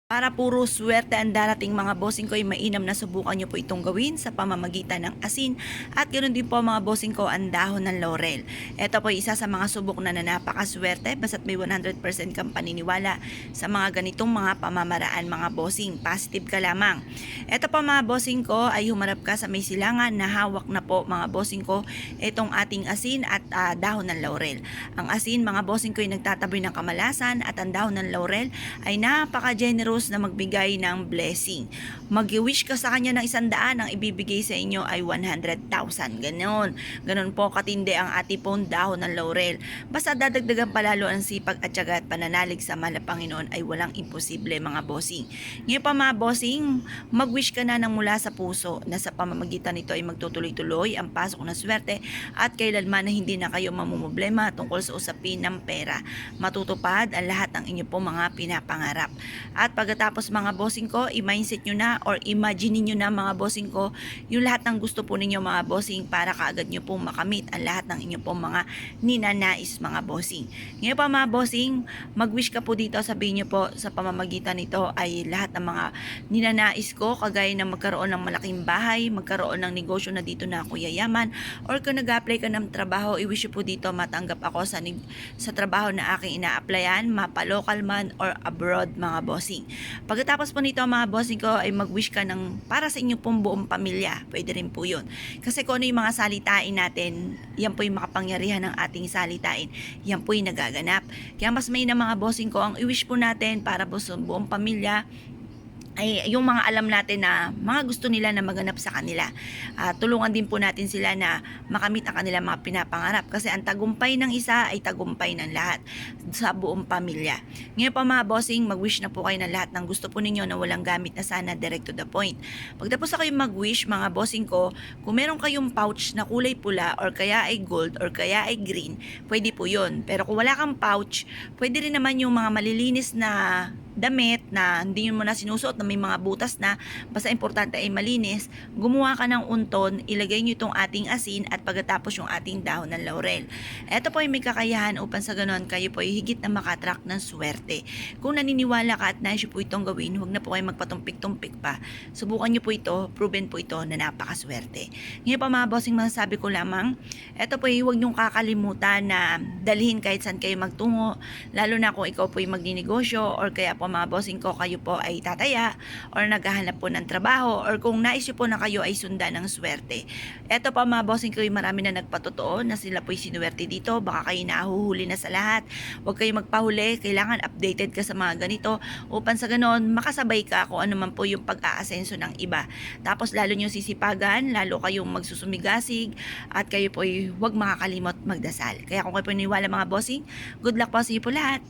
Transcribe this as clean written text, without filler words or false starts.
Para puro swerte ang darating mga bossing ko ay mainam na subukan nyo po itong gawin sa pamamagitan ng asin at ganoon din po mga bossing ko ang dahon ng laurel. Ito po ay isa sa mga subok na napakaswerte basta't may 100% kang paniniwala sa mga ganitong mga pamamaraan mga bossing. Positive ka lamang. Ito po mga bossing ko ay humarap ka sa may silangan na hawak na po mga bossing ko itong ating asin at dahon ng laurel. Ang asin mga bossing ko ay nagtataboy ng kamalasan at ang dahon ng laurel ay napaka-generous na magbigay ng blessing. Mag-wish ka sa kanya ng 100, ang ibibigay sa inyo ay 100,000. Ganon. Ganon po katindi ang atipong dahon ng laurel. Basta dadagdagan palalo ang sipag at tiyaga at pananalig sa mahal na Panginoon ay walang imposible mga bossing. Ngayon pa mga bossing, mag-wish ka na ng mula sa puso na sa pamamagitan nito ay magtutuloy-tuloy ang pasok ng swerte at kailanman na hindi na kayo mamumblema tungkol sa usapin ng pera. Matutupad ang lahat ng inyo po mga pinapangarap. At pagkatapos mga bossing ko, i-mindset nyo na or imagine nyo na mga bossing ko yung lahat ng gusto po ninyo mga bossing para kaagad nyo pong makamit ang lahat ng inyo pong mga ninanais mga bossing. Ngayon pa mga bossing, mag-wish ka po dito, sabihin nyo po sa pamamagitan nito ay lahat ng mga ninanais ko kagaya ng magkaroon ng malaking bahay, magkaroon ng negosyo na dito na ako yayaman, or kung nag-apply ka ng trabaho, i-wish po dito matanggap ako sa trabaho na aking ina-applyan, mapa-local man or abroad mga bossing. Pagkatapos po nito mga bossing ko ay mag-wish ka ng para sa inyo pong buong pamilya. Pwede rin po yun. Kasi kung ano yung mga salitain natin, yan po yung makapangyarihan ng ating salitain. Yan po yung nagaganap. Kaya mas may na mga bossing ko, ang i-wish po natin para po sa buong pamilya ay yung mga alam natin na mga gusto nila na maganap sa kanila. Tulungan din po natin sila na makamit ang kanilang mga pinapangarap kasi ang tagumpay ng isa ay tagumpay ng lahat sa buong pamilya. Ngayon pa mga bossing, mag-wish na po kayo ng lahat ng gusto po ninyo na walang gamit na sana, direct to the point. Pagtapos na kayo mag-wish mga bossing ko, kung meron kayong pouch na kulay pula or kaya ay gold or kaya ay green, pwede po yun. Pero kung wala kang pouch, pwede rin naman yung mga malilinis na damit na hindi mo na sinusuot na may mga butas na, basta importante ay malinis, gumawa ka ng unton, ilagay nyo itong ating asin at pagkatapos yung ating dahon ng laurel. Ito po ay may kakayahan upang sa ganon kayo po ay higit na makatrack ng swerte. Kung naniniwala ka at nais po itong gawin, huwag na po kayo magpatumpik-tumpik pa. Subukan nyo po ito, proven po ito na napakaswerte. Ngayon pa mga bossing, masasabi ko lamang, ito po ay huwag nyong kakalimutan na dalhin kahit saan kayo magtungo, lalo na kung ikaw po ay magninegosyo or kaya po mga bossing ko kayo po ay tataya or naghahanap po ng trabaho or kung naisip po na kayo ay sundan ng swerte. Eto pa mga bossing ko, marami na nagpatotoo na sila po ay sinuwerte dito, baka kayo nahuhuli na sa lahat. Huwag kayo magpahuli, kailangan updated ka sa mga ganito upang sa ganon makasabay ka kung ano man po yung pag-aasenso ng iba. Tapos lalo nyo sisipagan, lalo kayong magsusumigasig at kayo po ay huwag makakalimot magdasal. Kaya kung kayo po niwala mga bossing, good luck po sa iyo po lahat.